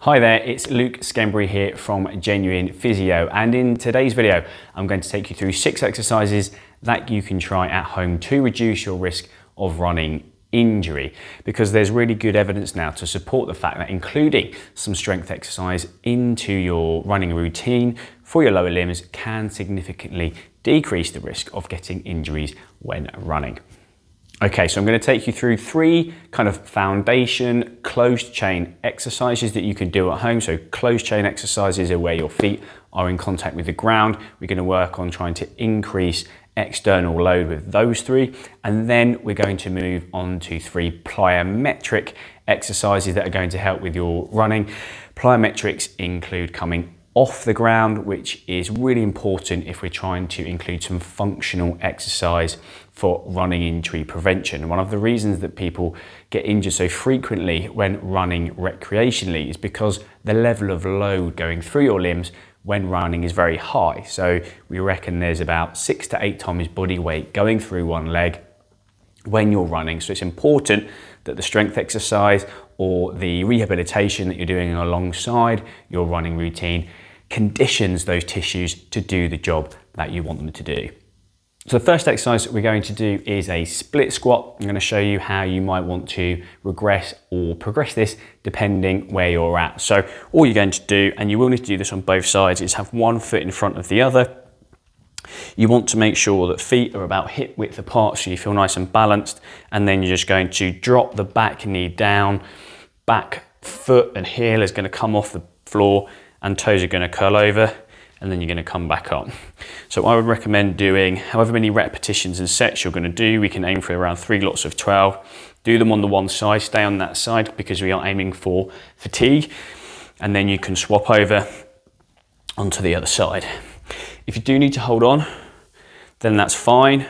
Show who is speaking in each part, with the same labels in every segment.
Speaker 1: Hi there, it's Luke Scambury here from Genuine Physio, and in today's video I'm going to take you through 6 exercises that you can try at home to reduce your risk of running injury, because there's really good evidence now to support the fact that including some strength exercise into your running routine for your lower limbs can significantly decrease the risk of getting injuries when running. Okay, so I'm going to take you through 3 kind of foundation closed chain exercises that you can do at home. So closed chain exercises are where your feet are in contact with the ground. We're going to work on trying to increase external load with those 3. And then we're going to move on to 3 plyometric exercises that are going to help with your running. Plyometrics include coming off the ground, which is really important if we're trying to include some functional exercise for running injury prevention. One of the reasons that people get injured so frequently when running recreationally is because the level of load going through your limbs when running is very high. So we reckon there's about 6 to 8 times body weight going through one leg when you're running. So it's important that the strength exercise or the rehabilitation that you're doing alongside your running routine conditions those tissues to do the job that you want them to do. So the first exercise we're going to do is a split squat. I'm going to show you how you might want to regress or progress this depending where you're at. So all you're going to do, and you will need to do this on both sides, is have one foot in front of the other. You want to make sure that feet are about hip width apart so you feel nice and balanced, and then you're just going to drop the back knee down, back foot and heel is going to come off the floor and toes are going to curl over, and then you're going to come back up. So I would recommend doing however many repetitions and sets you're going to do. We can aim for around 3 lots of 12. Do them on the one side, stay on that side because we are aiming for fatigue, and then you can swap over onto the other side. If you do need to hold on, then that's fine.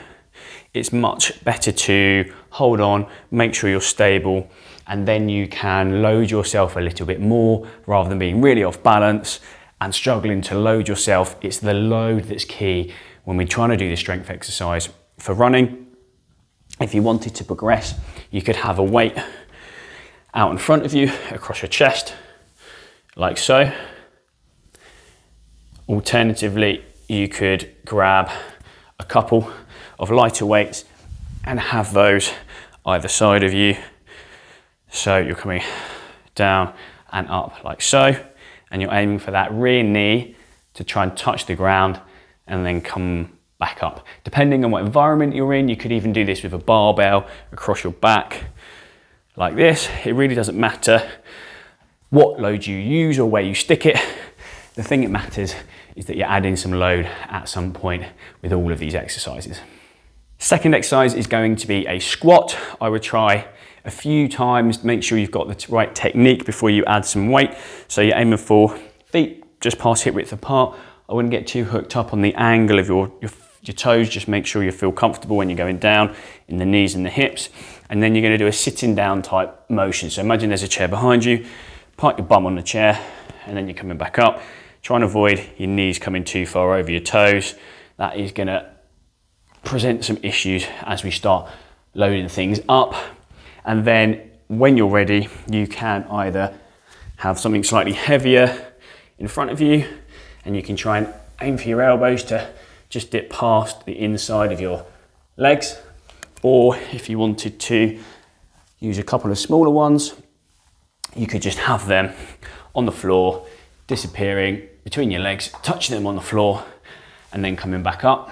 Speaker 1: It's much better to hold on, make sure you're stable, and then you can load yourself a little bit more rather than being really off balance and struggling to load yourself. It's the load that's key when we're trying to do the strength exercise for running. If you wanted to progress, you could have a weight out in front of you across your chest, like so. Alternatively, you could grab a couple of lighter weights and have those either side of you. So you're coming down and up like so, and you're aiming for that rear knee to try and touch the ground and then come back up. Depending on what environment you're in, you could even do this with a barbell across your back like this. It really doesn't matter what load you use or where you stick it. The thing that matters is that you're adding some load at some point with all of these exercises. Second exercise is going to be a squat. I would try a few times, make sure you've got the right technique before you add some weight. So you're aiming for feet just past hip width apart. I wouldn't get too hooked up on the angle of your toes. Just make sure you feel comfortable when you're going down in the knees and the hips. And then you're going to do a sitting down type motion. So imagine there's a chair behind you, park your bum on the chair, and then you're coming back up. Try and avoid your knees coming too far over your toes. That is going to present some issues as we start loading things up. And then when you're ready, you can either have something slightly heavier in front of you, and you can try and aim for your elbows to just dip past the inside of your legs. Or if you wanted to use a couple of smaller ones, you could just have them on the floor, disappearing between your legs, touching them on the floor, and then coming back up.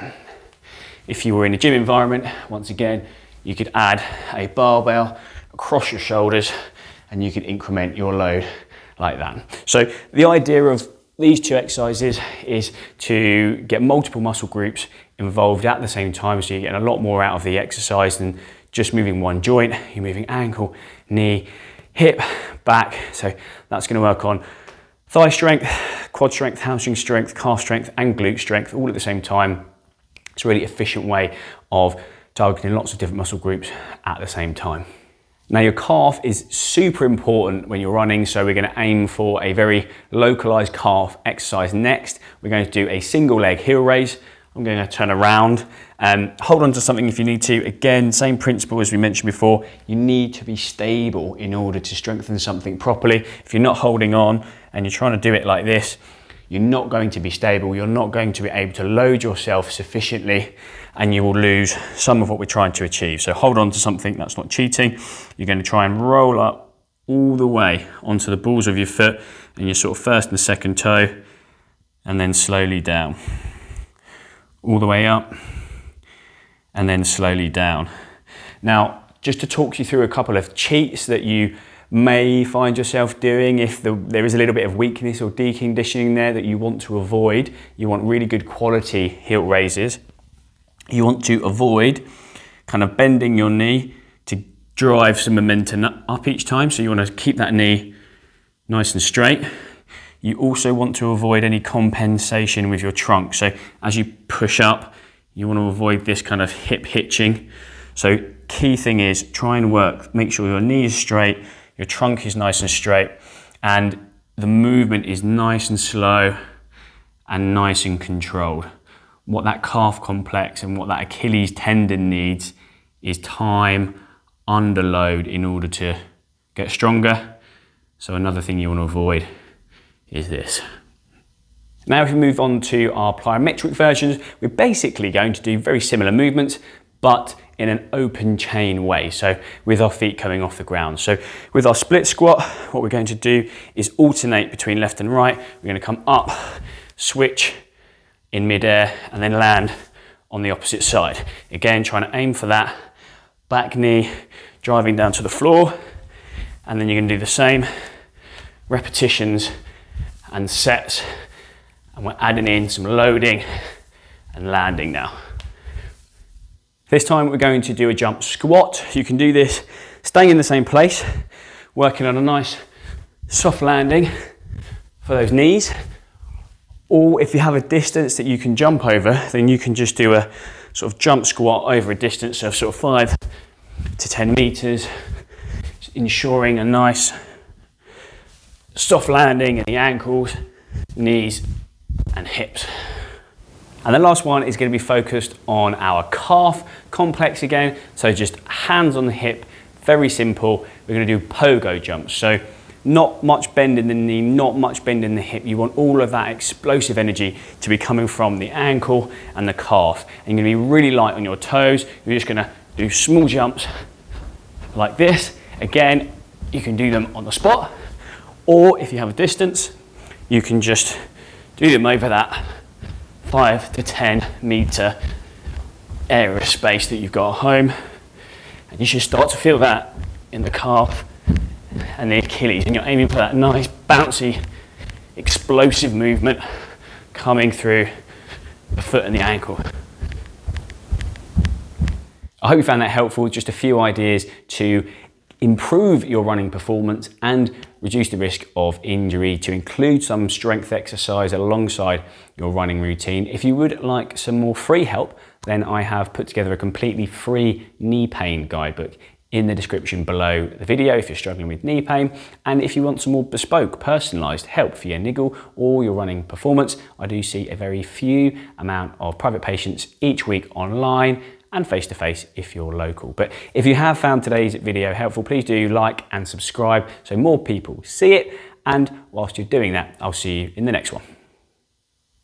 Speaker 1: If you were in a gym environment, once again, you could add a barbell across your shoulders and you could increment your load like that. So the idea of these 2 exercises is to get multiple muscle groups involved at the same time, so you're getting a lot more out of the exercise than just moving one joint. You're moving ankle, knee, hip, back. So that's going to work on thigh strength, quad strength, hamstring strength, calf strength, and glute strength all at the same time. It's a really efficient way of targeting lots of different muscle groups at the same time. Now your calf is super important when you're running, so we're going to aim for a very localized calf exercise next. We're going to do a single leg heel raise. I'm going to turn around and hold on to something if you need to. Again, same principle as we mentioned before. You need to be stable in order to strengthen something properly. If you're not holding on and you're trying to do it like this, you're not going to be stable. You're not going to be able to load yourself sufficiently, and you will lose some of what we're trying to achieve. So hold on to something, that's not cheating. You're going to try and roll up all the way onto the balls of your foot and your sort of first and second toe, and then slowly down. All the way up and then slowly down. Now, just to talk you through a couple of cheats that you may find yourself doing if there is a little bit of weakness or deconditioning there that you want to avoid. You want really good quality heel raises. You want to avoid kind of bending your knee to drive some momentum up each time. So you want to keep that knee nice and straight. You also want to avoid any compensation with your trunk. So as you push up, you want to avoid this kind of hip hitching. So key thing is try and work, make sure your knee is straight, your trunk is nice and straight, and the movement is nice and slow and nice and controlled. What that calf complex and what that Achilles tendon needs is time under load in order to get stronger. So another thing you want to avoid is this. Now if we move on to our plyometric versions, we're basically going to do very similar movements, but in an open chain way, so with our feet coming off the ground. So with our split squat, what we're going to do is alternate between left and right. We're going to come up, switch in midair, and then land on the opposite side. Again, trying to aim for that back knee driving down to the floor, and then you're going to do the same repetitions and sets, and we're adding in some loading and landing now. This time we're going to do a jump squat. You can do this staying in the same place, working on a nice soft landing for those knees. Or if you have a distance that you can jump over, then you can just do a sort of jump squat over a distance of sort of 5 to 10 meters, ensuring a nice soft landing in the ankles, knees and hips. And the last one is going to be focused on our calf complex again. So just hands on the hip, very simple. We're going to do pogo jumps. So not much bend in the knee, not much bend in the hip. You want all of that explosive energy to be coming from the ankle and the calf. And you're going to be really light on your toes. You're just going to do small jumps like this. Again, you can do them on the spot, or if you have a distance, you can just do them over that 5 to 10 meter area of space that you've got at home, and you should start to feel that in the calf and the Achilles, and you're aiming for that nice bouncy explosive movement coming through the foot and the ankle. I hope you found that helpful. Just a few ideas to improve your running performance and reduce the risk of injury, to include some strength exercise alongside your running routine. If you would like some more free help, then I have put together a completely free knee pain guidebook in the description below the video if you're struggling with knee pain. And if you want some more bespoke, personalised help for your niggle or your running performance, I do see a very few amount of private patients each week online and face-to-face if you're local. But if you have found today's video helpful, please do like and subscribe so more people see it. And whilst you're doing that, I'll see you in the next one.